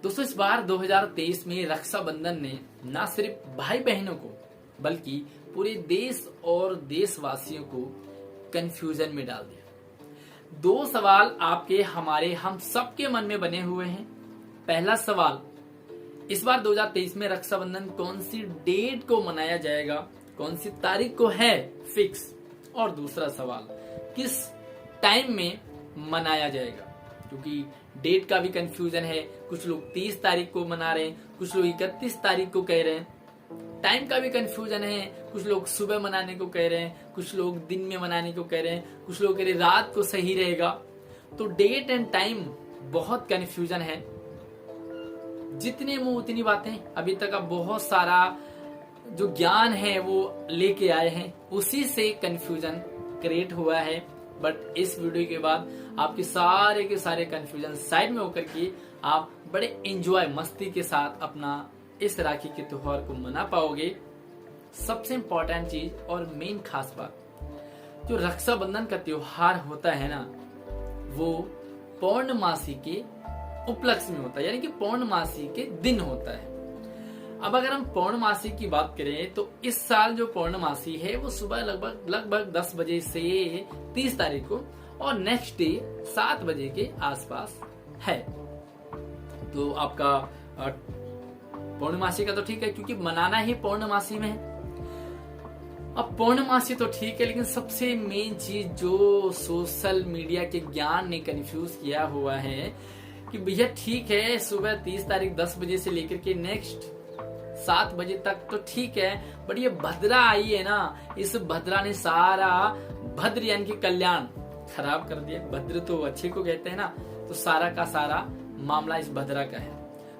दोस्तों इस बार 2023 में रक्षाबंधन ने न सिर्फ भाई बहनों को बल्कि पूरे देश और देशवासियों को कंफ्यूजन में डाल दिया। दो सवाल आपके हमारे हम सबके मन में बने हुए हैं। पहला सवाल, इस बार 2023 में रक्षाबंधन कौन सी डेट को मनाया जाएगा, कौन सी तारीख को है फिक्स। और दूसरा सवाल, किस टाइम में मनाया जाएगा, क्योंकि डेट का भी कंफ्यूजन है। कुछ लोग 30 तारीख को मना रहे हैं, कुछ लोग 31 तारीख को कह रहे हैं। टाइम का भी कंफ्यूजन है, कुछ लोग सुबह मनाने को कह रहे हैं, कुछ लोग दिन में मनाने को कह रहे हैं, कुछ लोग कह रहे हैं रात को सही रहेगा। तो डेट एंड टाइम बहुत कंफ्यूजन है। जितने मुंह उतनी बातें। अभी तक अब बहुत सारा जो ज्ञान है वो लेके आए हैं, उसी से कंफ्यूजन क्रिएट हुआ है। बट इस वीडियो के बाद आपके सारे के सारे कंफ्यूजन साइड में होकर के आप बड़े एंजॉय मस्ती के साथ अपना इस राखी के त्योहार को मना पाओगे। सबसे इम्पोर्टेंट चीज और मेन खास बात, जो रक्षाबंधन का त्योहार होता है ना, वो पौर्णमासी के उपलक्ष्य में होता है, यानी कि पौर्णमासी के दिन होता है। अब अगर हम पौर्णमासी की बात करें तो इस साल जो पौर्णमासी है वो सुबह लगभग 10 बजे से 30 तारीख को और नेक्स्ट डे 7 बजे के आसपास है। तो आपका पौर्णमासी का तो ठीक है, क्योंकि मनाना ही पौर्णमासी में है। अब पौर्णमासी तो ठीक है, लेकिन सबसे मेन चीज जो सोशल मीडिया के ज्ञान ने कंफ्यूज किया हुआ है कि भैया ठीक है सुबह 30 तारीख 10 बजे से लेकर के नेक्स्ट 7 बजे तक तो ठीक है, बट ये भद्रा आई है ना, इस भद्रा ने सारा भद्र यानी कि कल्याण खराब कर दिया। भद्र तो अच्छे को कहते हैं ना, तो सारा का सारा मामला इस भद्रा का है।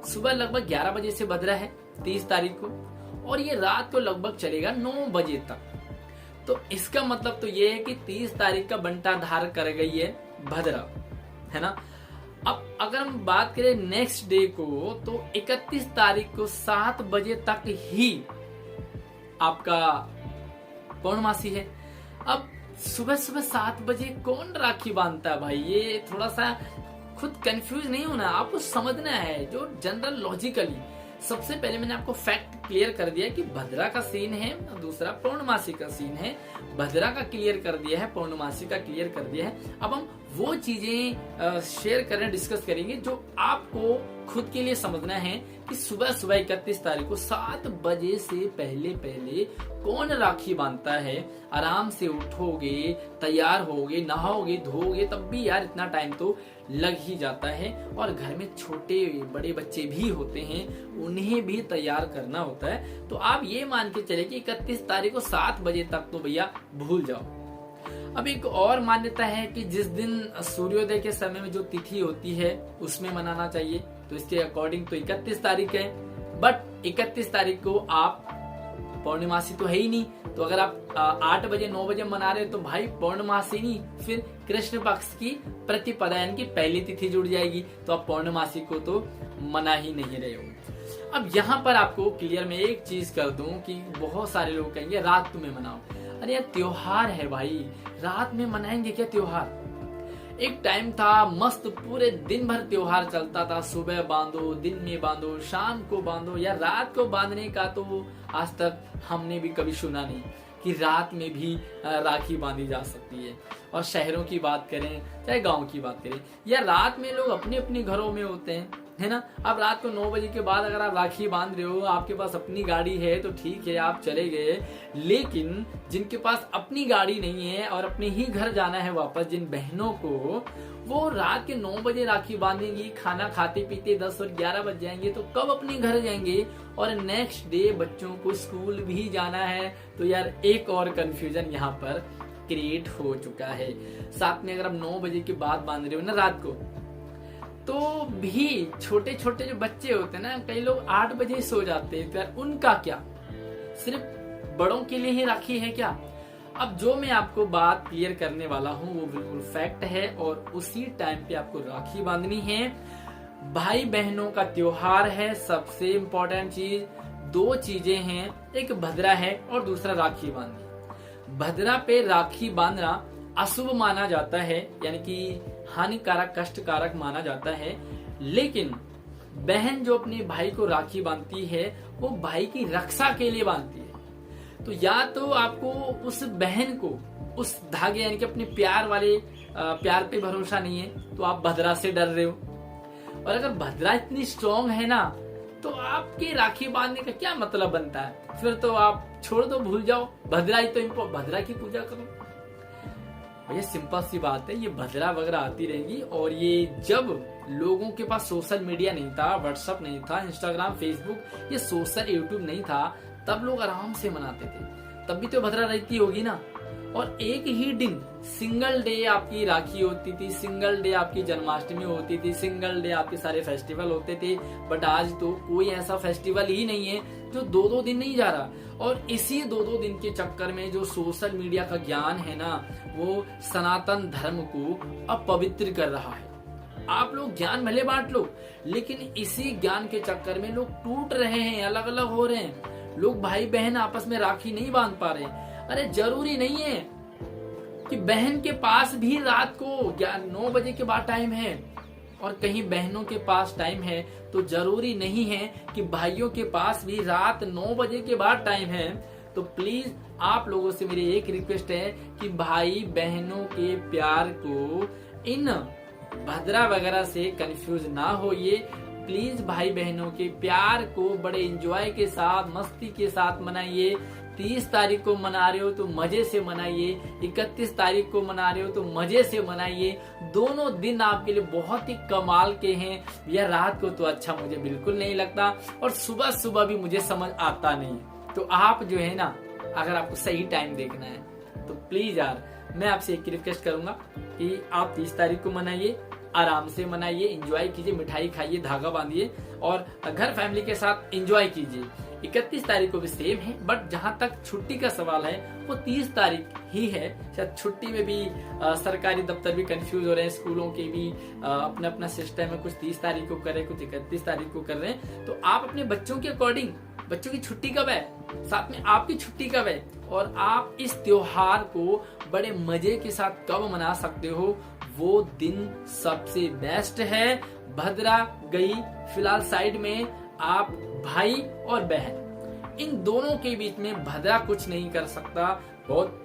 सुबह लगभग 11 बजे से भद्रा है 30 तारीख को, और ये रात को लगभग चलेगा 9 बजे तक। तो इसका मतलब तो ये है कि 30 तारीख का बंटा धार कर गई है भद्रा, है ना। अब अगर हम बात करें नेक्स्ट डे को, तो 31 तारीख को 7 बजे तक ही आपका पौर्णमासी है। अब सुबह सुबह 7 बजे कौन राखी बांधता है भाई? ये थोड़ा सा खुद कंफ्यूज नहीं होना, आपको समझना है जो जनरल लॉजिकली। सबसे पहले मैंने आपको फैक्ट क्लियर कर दिया कि भद्रा का सीन है, दूसरा पौर्णमासी का सीन है। भद्रा का क्लियर कर दिया है, पौर्णमासी का क्लियर कर दिया है। अब हम वो चीजें शेयर करें, डिस्कस करेंगे जो आपको खुद के लिए समझना है कि सुबह सुबह 31 तारीख को 7 बजे से पहले पहले कौन राखी बांधता है। आराम से उठोगे, तैयार होगे, नहाओगे, धोगे, तब भी यार इतना टाइम तो लग ही जाता है। और घर में छोटे बड़े बच्चे भी होते हैं, उन्हें भी तैयार करना होता है। तो आप ये मान के चले कि 31 तारीख को 7 बजे तक तो भैया भूल जाओ। अब एक और मान्यता है कि जिस दिन सूर्योदय के समय में जो तिथि होती है उसमें मनाना चाहिए। तो इसके अकॉर्डिंग तो 31 तारीख है, बट 31 तारीख को आप पौर्णमासी तो है ही नहीं। तो अगर आप 8 बजे 9 बजे मना रहे हो तो भाई पौर्णमासी नहीं, फिर कृष्ण पक्ष की प्रतिपदा यानी कि पहली तिथि जुड़ जाएगी, तो आप पौर्णमासी को तो मना ही नहीं रहे हो। अब यहाँ पर आपको क्लियर मैं एक चीज कर दूं कि बहुत सारे लोग कहेंगे रात में मनाओ। अरे यार त्योहार है भाई, रात में मनाएंगे क्या त्योहार? एक टाइम था मस्त, पूरे दिन भर त्योहार चलता था। सुबह बांधो, दिन में बांधो, शाम को बांधो, या रात को बांधने का तो आज तक हमने भी कभी सुना नहीं कि रात में भी राखी बांधी जा सकती है। और शहरों की बात करें चाहे गांव की बात करें, या रात में लोग अपने अपने घरों में होते हैं, है ना। अब रात को 9 बजे के बाद अगर आप राखी बांध रहे हो, आपके पास अपनी गाड़ी है तो ठीक है आप चले गए। लेकिन जिनके पास अपनी गाड़ी नहीं है और अपने ही घर जाना है वापस, जिन बहनों को, वो रात के 9 बजे राखी बांधेंगी, खाना खाते पीते 10 और 11 बज जाएंगे, तो कब अपने घर जाएंगे? और नेक्स्ट डे बच्चों को स्कूल भी जाना है। तो यार एक और कंफ्यूजन यहाँ पर क्रिएट हो चुका है। साथ में अगर आप 9 बजे के बाद बांध रहे हो ना रात को, तो भी छोटे छोटे जो बच्चे होते हैं ना, कई लोग 8 बजे सो जाते हैं, तो यार उनका क्या? सिर्फ बड़ों के लिए ही राखी है क्या? अब जो मैं आपको बात क्लियर करने वाला हूँ वो बिल्कुल फैक्ट है, और उसी टाइम पे आपको राखी बांधनी है। भाई बहनों का त्योहार है। सबसे इम्पोर्टेंट चीज, 2 चीजें हैं, एक भद्रा है और दूसरा राखी बांधनी। भद्रा पे राखी बांधना अशुभ माना जाता है, यानी कि हानिकारक, कष्टकारक माना जाता है। लेकिन बहन जो अपने भाई को राखी बांधती है वो भाई की रक्षा के लिए बांधती है। तो या तो आपको उस बहन को उस धागे यानी कि अपने प्यार पे भरोसा नहीं है तो आप भद्रा से डर रहे हो, और अगर भद्रा इतनी स्ट्रांग है ना तो आपके राखी बांधने का क्या मतलब बनता है? फिर तो आप छोड़ दो, भूल जाओ, भद्रा ही तो भद्रा की पूजा करो। भैया सिंपल सी बात है, ये भद्रा वगैरह आती रहेगी। और ये जब लोगों के पास सोशल मीडिया नहीं था, व्हाट्सएप नहीं था, इंस्टाग्राम, फेसबुक, ये सोशल यूट्यूब नहीं था, तब लोग आराम से मनाते थे, तब भी तो भद्रा रहती होगी ना। और एक ही दिन सिंगल डे आपकी राखी होती थी, सिंगल डे आपकी जन्माष्टमी होती थी, सिंगल डे आपके सारे फेस्टिवल होते थे। बट आज तो कोई ऐसा फेस्टिवल ही नहीं है जो 2-2 दिन नहीं जा रहा। और इसी 2-2 दिन के चक्कर में जो सोशल मीडिया का ज्ञान है ना, वो सनातन धर्म को अपवित्र कर रहा है। आप लोग ज्ञान भले बांट लो, लेकिन इसी ज्ञान के चक्कर में लोग टूट रहे हैं, अलग अलग हो रहे हैं। लोग भाई बहन आपस में राखी नहीं बांध पा रहे। अरे जरूरी नहीं है कि बहन के पास भी रात को 9 बजे के बाद टाइम है और कहीं बहनों के पास टाइम है, तो जरूरी नहीं है कि भाइयों के पास भी रात 9 बजे के बाद टाइम है। तो प्लीज आप लोगों से मेरी एक रिक्वेस्ट है कि भाई बहनों के प्यार को इन भद्रा वगैरह से कंफ्यूज ना होइए। प्लीज भाई बहनों के प्यार को बड़े एंजॉय के साथ, मस्ती के साथ मनाइए। 30 तारीख को मना रहे हो तो मजे से मनाइए, 31 तारीख को मना रहे हो तो मजे से मनाइए। दोनों दिन आपके लिए बहुत ही कमाल के हैं। यह रात को तो अच्छा मुझे बिल्कुल नहीं लगता, और सुबह सुबह भी मुझे समझ आता नहीं। तो आप जो है ना, अगर आपको सही टाइम देखना है तो प्लीज यार मैं आपसे एक रिक्वेस्ट करूंगा कि आप 30 तारीख को मनाइए, आराम से मनाइए, एंजॉय कीजिए, मिठाई खाइए, धागा बांधिए और घर फैमिली के साथ एंजॉय कीजिए। 31 तारीख को भी सेम है, बट जहां तक छुट्टी का सवाल है वो 30 तारीख ही है। शायद छुट्टी में भी सरकारी दफ्तर भी कंफ्यूज हो रहे हैं, स्कूलों के भी अपना अपना सिस्टम है, कुछ 30 तारीख को कर रहे हैं, कुछ 31 तारीख को कर रहे हैं। तो आप अपने बच्चों के अकॉर्डिंग, बच्चों की छुट्टी कब है, साथ में आपकी छुट्टी कब है, और आप इस त्योहार को बड़े मजे के साथ कब मना सकते हो, वो दिन सबसे बेस्ट है। भद्रा गई फिलहाल साइड में, आप भाई और बहन इन दोनों के बीच में भद्रा कुछ नहीं कर सकता। बहुत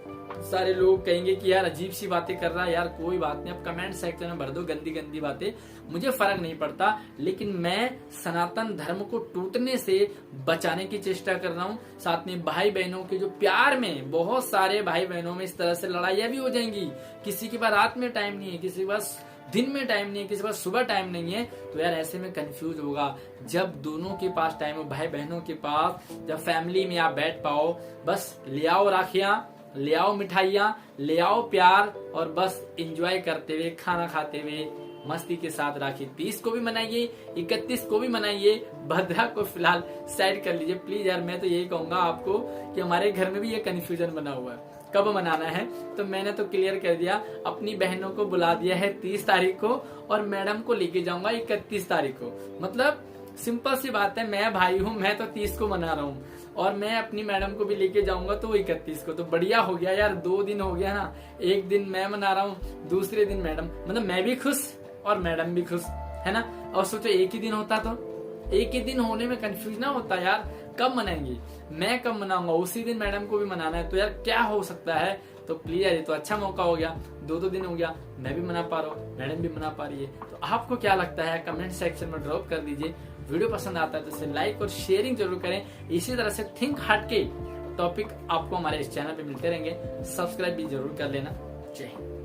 सारे लोग कहेंगे कि यार अजीब सी बातें कर रहा है। यार कोई बात नहीं, आप कमेंट सेक्शन में भर दो गंदी गंदी बातें, मुझे फर्क नहीं पड़ता। लेकिन मैं सनातन धर्म को टूटने से बचाने की चेष्टा कर रहा हूँ। साथ में भाई बहनों के जो प्यार में, बहुत सारे भाई बहनों में इस तरह से लड़ाइयाँ भी हो जाएंगी। किसी के पास रात में टाइम नहीं है, किसी के पास दिन में टाइम नहीं है, किसी के पास सुबह टाइम नहीं है। तो यार ऐसे में कंफ्यूज होगा। जब दोनों के पास टाइम हो, भाई बहनों के पास, जब फैमिली में आप बैठ पाओ, बस ले आओ राखियां, ले आओ मिठाइयाँ, ले आओ प्यार, और बस एंजॉय करते हुए, खाना खाते हुए, मस्ती के साथ राखी 30 को भी मनाइए, 31 को भी मनाइए। भद्रा को फिलहाल साइड कर लीजिए प्लीज। यार मैं तो यही कहूंगा आपको कि हमारे घर में भी ये कंफ्यूजन बना हुआ है कब मनाना है। तो मैंने तो क्लियर कर दिया, अपनी बहनों को बुला दिया है 30 तारीख को, और मैडम को लेके जाऊंगा 31 तारीख को। मतलब सिंपल सी बात है, मैं भाई हूँ, मैं तो 30 को मना रहा हूँ, और मैं अपनी मैडम को भी लेके जाऊंगा तो 31 को। तो बढ़िया हो गया यार, 2 दिन हो गया ना, एक दिन मैं मना रहा हूँ, दूसरे दिन मैडम, मतलब मैं भी खुश और मैडम भी खुश, है ना। और सोचो एक ही दिन होता तो, एक ही दिन होने में कंफ्यूज ना होता यार, कब मनाएंगे, मैं कब मनाऊंगा, उसी दिन मैडम को भी मनाना है, तो यार क्या हो सकता है। तो प्लीज यार ये तो अच्छा मौका हो गया, 2-2 दिन हो गया, मैं भी मना पा रहा हूँ, मैडम भी मना पा रही है। तो आपको क्या लगता है कमेंट सेक्शन में ड्रॉप कर दीजिए। वीडियो पसंद आता है तो इसे लाइक और शेयरिंग जरूर करें। इसी तरह से थिंक हट के टॉपिक आपको हमारे इस चैनल पे मिलते रहेंगे, सब्सक्राइब भी जरूर कर लेना। जय हिंद।